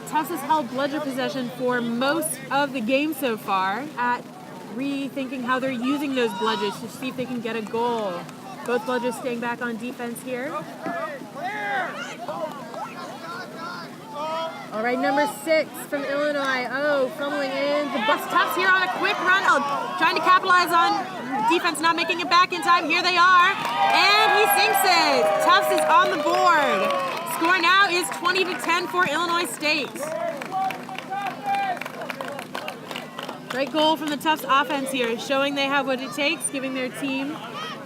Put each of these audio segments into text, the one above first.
Tufts has held bludger possession for most of the game so far, at rethinking how they're using those bludgers to see if they can get a goal. Both bludgers staying back on defense here. All right, number 6 from Illinois. Oh, fumbling in. The Tufts here on a quick run. Oh, trying to capitalize on defense not making it back in time. Here they are. And he sinks it. Tufts is on the board. Score now is 20-10 for Illinois State. Great goal from the Tufts offense here, showing they have what it takes, giving their team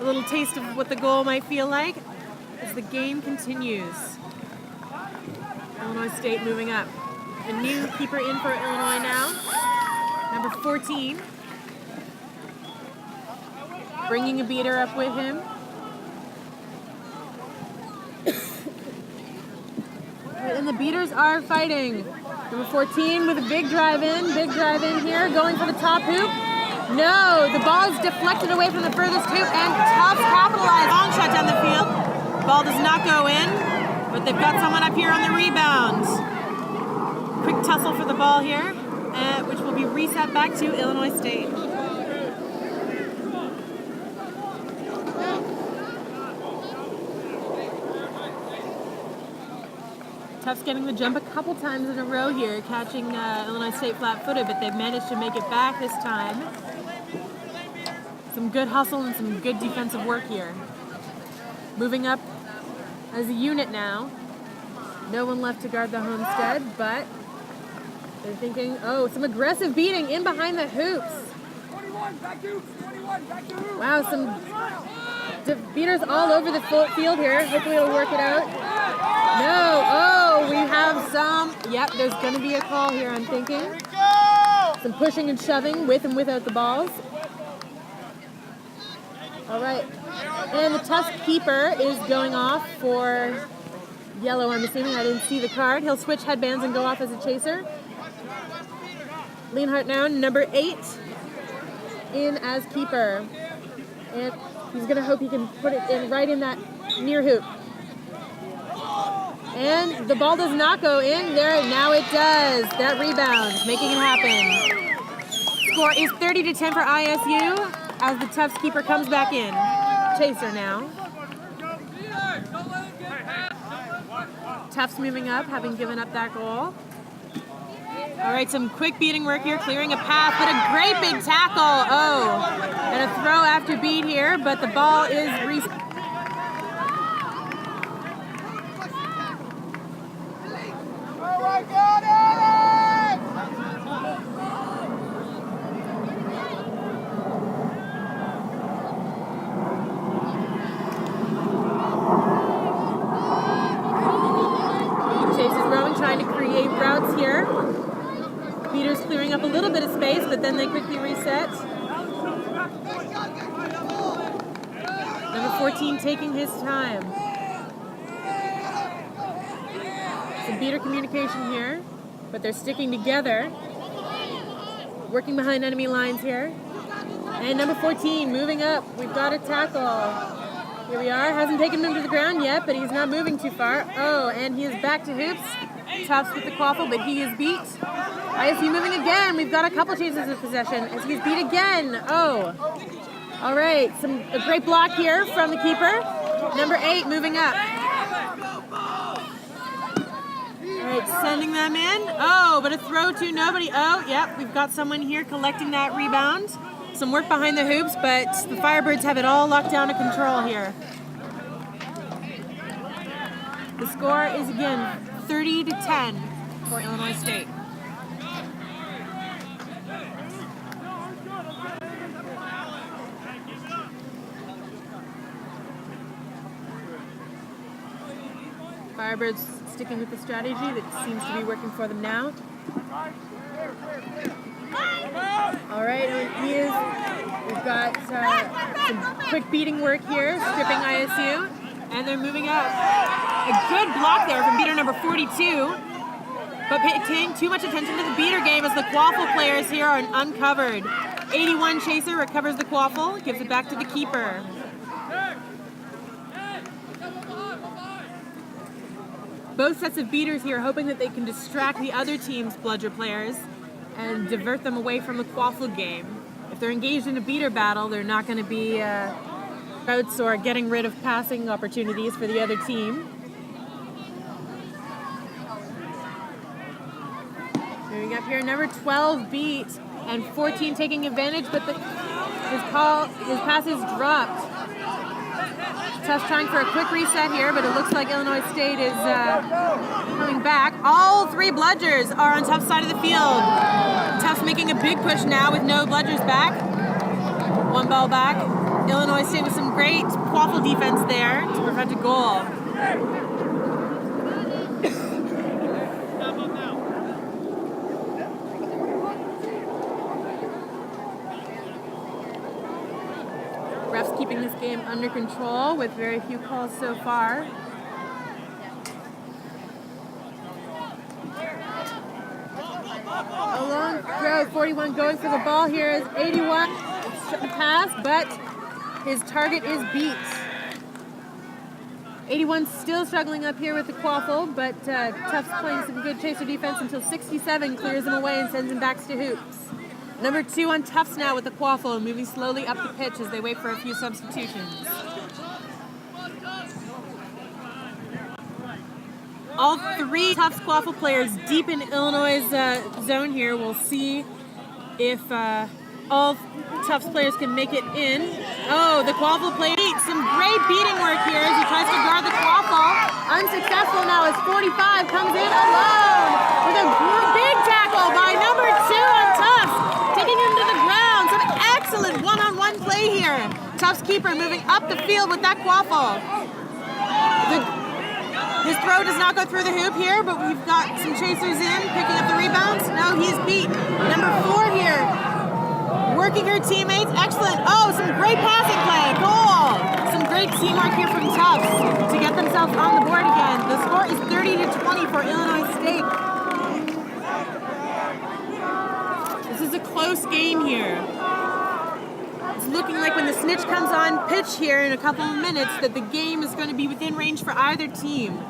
a little taste of what the goal might feel like as the game continues. Illinois State moving up. A new keeper in for Illinois now, number 14. Bringing a beater up with him. And the beaters are fighting. Number 14 with a big drive in here, going for the top hoop. No, the ball is deflected away from the furthest hoop, and Tufts capitalize. Long shot down the field. Ball does not go in, but they've got someone up here on the rebound. Quick tussle for the ball here, which will be reset back to Illinois State. Tufts getting the jump a couple times in a row here, catching Illinois State flat-footed, but they've managed to make it back this time. Some good hustle and some good defensive work here. Moving up as a unit now. No one left to guard the homestead, but they're thinking, oh, some aggressive beating in behind the hoops. 21, back to hoops. Wow, some beaters all over the field here. Hopefully it'll work it out. No, oh, we have some, yep, there's going to be a call here, I'm thinking. Some pushing and shoving with and without the balls. All right, and the Tufts keeper is going off for yellow, I'm assuming. I didn't see the card. He'll switch headbands and go off as a chaser. Leonhardt now, number 8, in as keeper. And he's going to hope he can put it in right in that near hoop. And the ball does not go in there. Now it does. That rebound, making it happen. Score is 30-10 for ISU as the Tufts keeper comes back in. Chaser now. Tufts moving up, having given up that goal. All right, some quick beating work here, clearing a path, but a great big tackle. Oh, and a throw after beat here, but the ball is reset. Routes here. Beaters clearing up a little bit of space, but then they quickly reset. Number 14 taking his time. Some beater communication here, but they're sticking together. Working behind enemy lines here. And number 14 moving up. We've got a tackle. Here we are. Hasn't taken him to the ground yet, but he's not moving too far. Oh, and he is back to hoops. Tufts with the quaffle, but he is beat. ISU moving again. We've got a couple chances of possession as he's beat again. Oh, all right. A great block here from the keeper. Number 8 moving up. All right, sending them in. Oh, but a throw to nobody. Oh, yep. We've got someone here collecting that rebound. Some work behind the hoops, but the Firebirds have it all locked down to control here. The score is again 30-10 for Illinois State. Firebirds sticking with the strategy that seems to be working for them now. All right, we've got some quick beating work here, stripping ISU, and they're moving up. A good block there from beater number 42, but paying too much attention to the beater game as the quaffle players here are uncovered. 81 chaser recovers the quaffle, gives it back to the keeper. both sets of beaters here, hoping that they can distract the other team's bludger players and divert them away from the quaffle game. If they're engaged in a beater battle, they're not going to be outs or getting rid of passing opportunities for the other team. Moving up here, number 12 beat, and 14 taking advantage, but his pass is dropped. Tufts trying for a quick reset here, but it looks like Illinois State is coming back. All three bludgers are on Tufts' side of the field. Tufts making a big push now with no bludgers back. One ball back. Illinois State with some great quaffle defense there to prevent a goal. Refs keeping this game under control with very few calls so far. A long throw, 41 going for the ball here is 81. Pass, but his target is beat. 81 still struggling up here with the quaffle, but Tufts playing some good chaser defense until 67 clears him away and sends him back to hoops. Number 2 on Tufts now with the quaffle, moving slowly up the pitch as they wait for a few substitutions. All three Tufts quaffle players deep in Illinois' zone here. We'll see if all Tufts players can make it in. Oh, the quaffle played some great beating work here as he tries to guard the quaffle. Unsuccessful now as 45 comes in alone with a big tackle by number 2 on Tufts, taking him to the ground. Some excellent one-on-one play here. Tufts keeper moving up the field with that quaffle. His throw does not go through the hoop here, but we've got some chasers in, picking up the rebounds. No, he's beat. Number 4 here, working her teammates. Excellent. Oh, some great passing play. Goal. Some great teamwork here from Tufts to get themselves on the board again. The score is 30-20 for Illinois State. This is a close game here. It's looking like when the snitch comes on pitch here in a couple of minutes that the game is going to be within range for either team.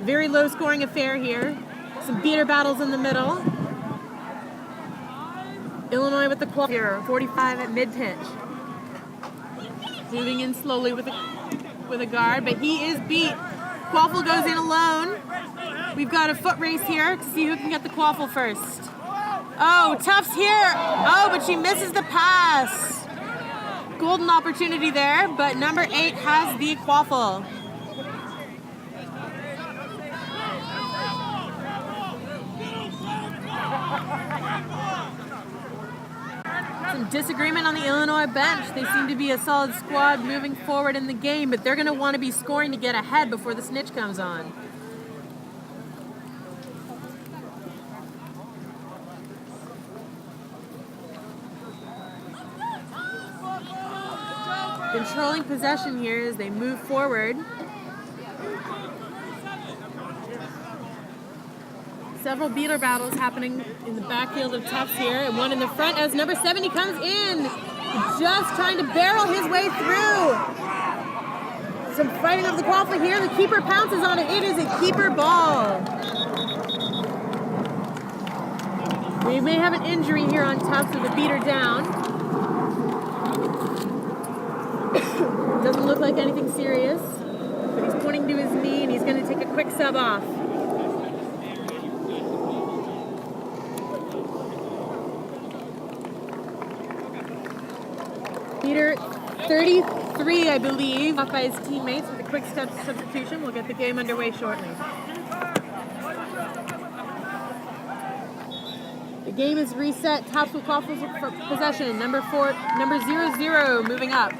Very low scoring affair here. Some beater battles in the middle. Illinois with the quaffle here, 45 at mid-pitch. Moving in slowly with a guard, but he is beat. Quaffle goes in alone. We've got a foot race here to see who can get the quaffle first. Oh, Tufts here. Oh, but she misses the pass. Golden opportunity there, but number 8 has the quaffle. Some disagreement on the Illinois bench. They seem to be a solid squad moving forward in the game, but they're going to want to be scoring to get ahead before the snitch comes on. Controlling possession here as they move forward. Several beater battles happening in the backfield of Tufts here, and one in the front as number 70 comes in, just trying to barrel his way through. Some fighting of the quaffle here. The keeper pounces on it. It is a keeper ball. We may have an injury here on Tufts with a beater down. Doesn't look like anything serious, but he's pointing to his knee and he's going to take a quick sub off. Beater 33, I believe, off by his teammates with a quick substitution. We'll get the game underway shortly. The game is reset. Tufts will quaffle for possession. Number 00 moving up.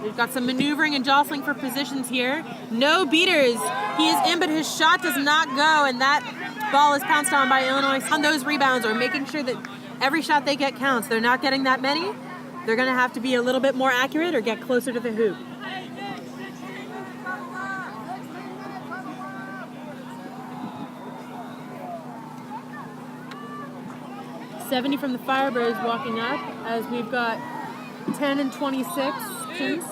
We've got some maneuvering and jostling for positions here. No beaters. He is in, but his shot does not go, and that ball is pounced on by Illinois. On those rebounds, or making sure that every shot they get counts. They're not getting that many. They're going to have to be a little bit more accurate or get closer to the hoop. .70 from the Firebirds walking up as we've got 10 and 26 teams.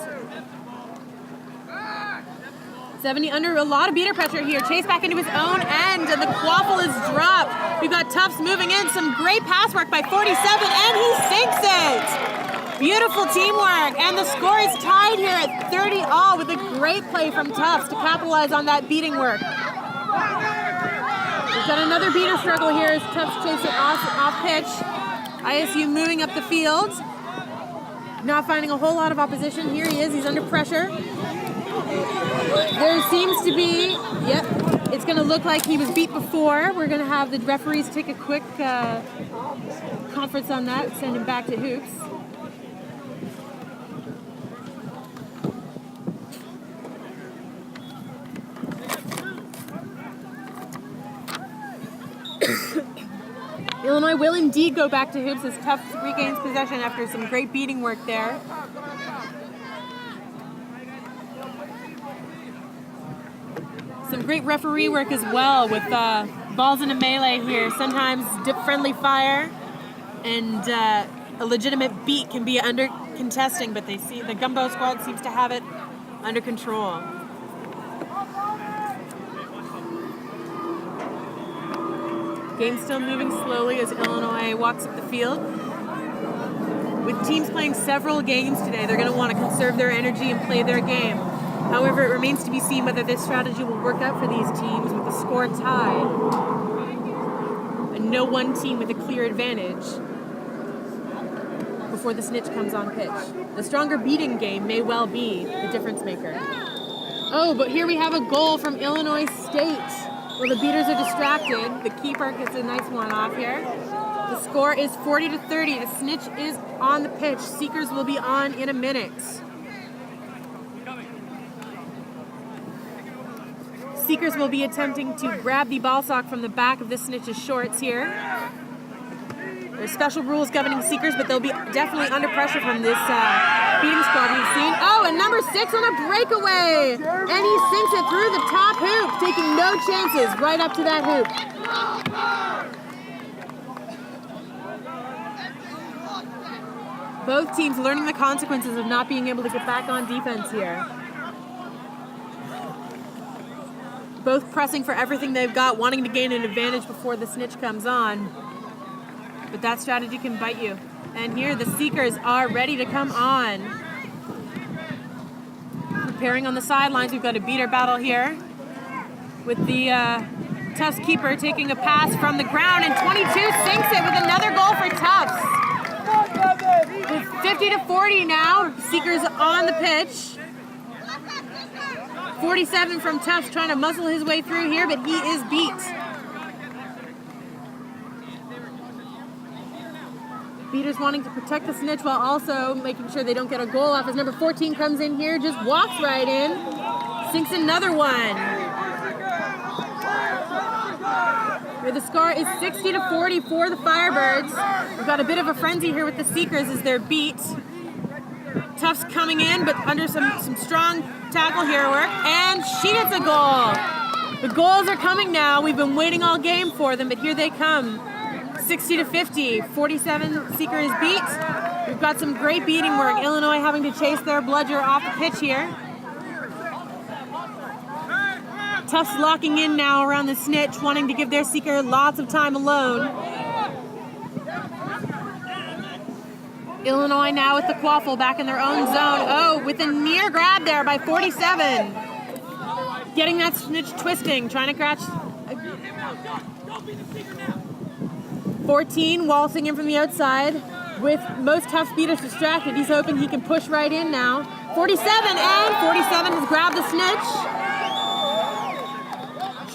70 under, a lot of beater pressure here. Chase back into his own end, and the quaffle is dropped. We've got Tufts moving in, some great pass work by 47, and he sinks it! Beautiful teamwork, and the score is tied here at 30 all with a great play from Tufts to capitalize on that beating work. We've got another beater struggle here as Tufts chase it off pitch. ISU moving up the field. Not finding a whole lot of opposition. Here he is, he's under pressure. There seems to be, yep, it's going to look like he was beat before. We're going to have the referees take a quick conference on that, send him back to hoops. Illinois will indeed go back to hoops as Tufts regains possession after some great beating work there. Some great referee work as well with balls in a melee here. Sometimes dip friendly fire and a legitimate beat can be under contesting, but they see the Gumbo squad seems to have it under control. Game still moving slowly as Illinois walks up the field. With teams playing several games today, they're going to want to conserve their energy and play their game. However, it remains to be seen whether this strategy will work out for these teams with the score tied and no one team with a clear advantage before the snitch comes on pitch. The stronger beating game may well be the difference maker. Oh, but here we have a goal from Illinois State. Well, the beaters are distracted. The keeper gets a nice one off here. The score is 40-30. The snitch is on the pitch. Seekers will be on in a minute. Seekers will be attempting to grab the ball sock from the back of the snitch's shorts here. There's special rules governing Seekers, but they'll be definitely under pressure from this beating squad we've seen. Oh, and number 6 on a breakaway! And he sinks it through the top hoop, taking no chances right up to that hoop. Both teams learning the consequences of not being able to get back on defense here. Both pressing for everything they've got, wanting to gain an advantage before the snitch comes on. But that strategy can bite you. And here the Seekers are ready to come on. Preparing on the sidelines, we've got a beater battle here with the Tufts keeper taking a pass from the ground, and 22 sinks it with another goal for Tufts. With 50-40 now, Seekers on the pitch. 47 from Tufts trying to muscle his way through here, but he is beat. Beaters wanting to protect the snitch while also making sure they don't get a goal off as number 14 comes in here, just walks right in, sinks another one. Where the score is 60-40 for the Firebirds. We've got a bit of a frenzy here with the Seekers as they're beat. Tufts coming in, but under some strong tackle here work, and she gets a goal. The goals are coming now. We've been waiting all game for them, but here they come. 60-50, 47 Seeker is beat. We've got some great beating work. Illinois having to chase their bludger off the pitch here. Tufts locking in now around the snitch, wanting to give their Seeker lots of time alone. Illinois now with the quaffle back in their own zone. Oh, with a near grab there by 47. Getting that snitch twisting, trying to catch. 14 waltzing in from the outside with most Tufts beaters distracted. He's hoping he can push right in now. 47, and 47 has grabbed the snitch.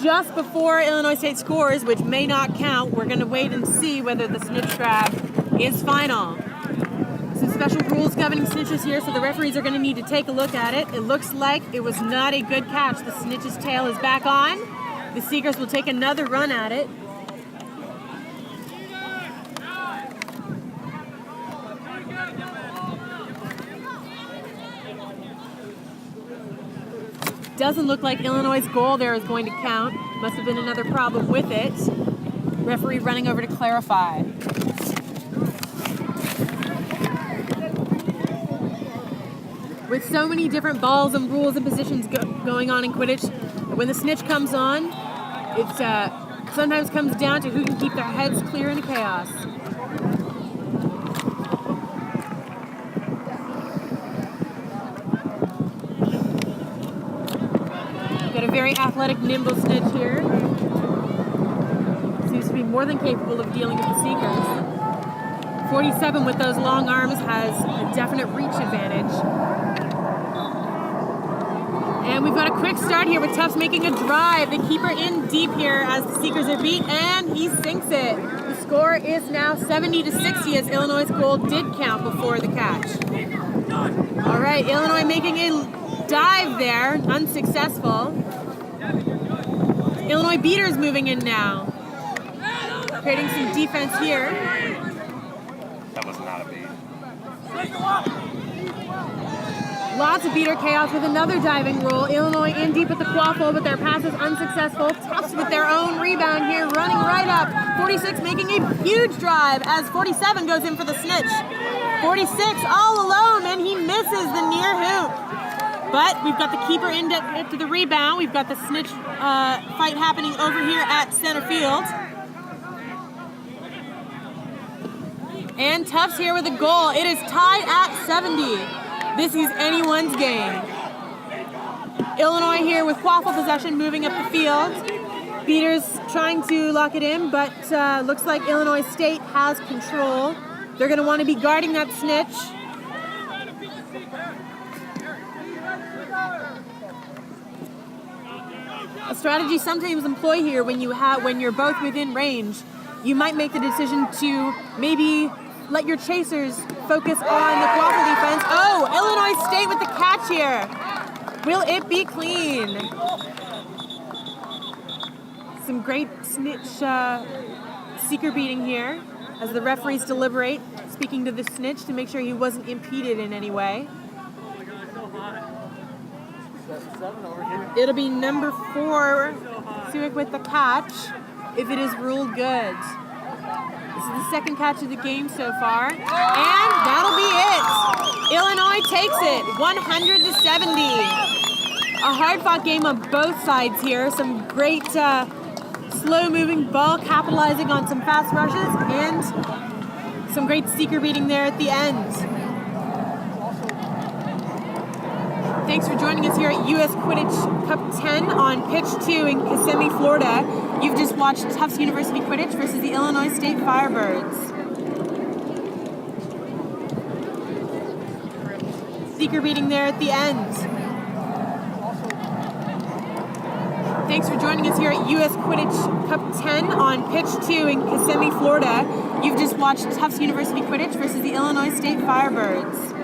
Just before Illinois State scores, which may not count, we're going to wait and see whether the snitch grab is final. Some special rules governing snitches here, so the referees are going to need to take a look at it. It looks like it was not a good catch. The snitch's tail is back on. The Seekers will take another run at it. Doesn't look like Illinois' goal there is going to count. Must have been another problem with it. Referee running over to clarify. With so many different balls and rules and positions going on in Quidditch, when the snitch comes on, it sometimes comes down to who can keep their heads clear in the chaos. Got a very athletic, nimble snitch here. Seems to be more than capable of dealing with the Seekers. 47 with those long arms has a definite reach advantage. And we've got a quick start here with Tufts making a drive. The keeper in deep here as the Seekers are beat, and he sinks it. The score is now 70-60 as Illinois' goal did count before the catch. All right, Illinois making a dive there, unsuccessful. Illinois beaters moving in now. Creating some defense here. That was not a beat. Lots of beater chaos with another diving roll. Illinois in deep with the quaffle, but their pass is unsuccessful. Tufts with their own rebound here, running right up. 46 making a huge drive as 47 goes in for the snitch. 46 all alone, and he misses the near hoop. But we've got the keeper in to the rebound. We've got the snitch fight happening over here at center field. And Tufts here with a goal. It is tied at 70. This is anyone's game. Illinois here with quaffle possession moving up the field. Beaters trying to lock it in, but looks like Illinois State has control. They're going to want to be guarding that snitch. A strategy sometimes employed here when you're both within range, you might make the decision to maybe let your chasers focus on the quaffle defense. Oh, Illinois State with the catch here. Will it be clean? Some great snitch seeker beating here as the referees deliberate, speaking to the snitch to make sure he wasn't impeded in any way. It'll be number 4, Suick with the catch, if it is ruled good. This is the second catch of the game so far, and that'll be it. Illinois takes it, 100-70. A hard-fought game on both sides here. Some great slow-moving ball, capitalizing on some fast rushes, and some great seeker beating there at the end. Thanks for joining us here at US Quidditch Cup 10 on Pitch 2 in Kissimmee, Florida. You've just watched Tufts University Quidditch versus the Illinois State Firebirds. Seeker beating there at the end. Thanks for joining us here at US Quidditch Cup 10 on Pitch 2 in Kissimmee, Florida. You've just watched Tufts University Quidditch versus the Illinois State Firebirds.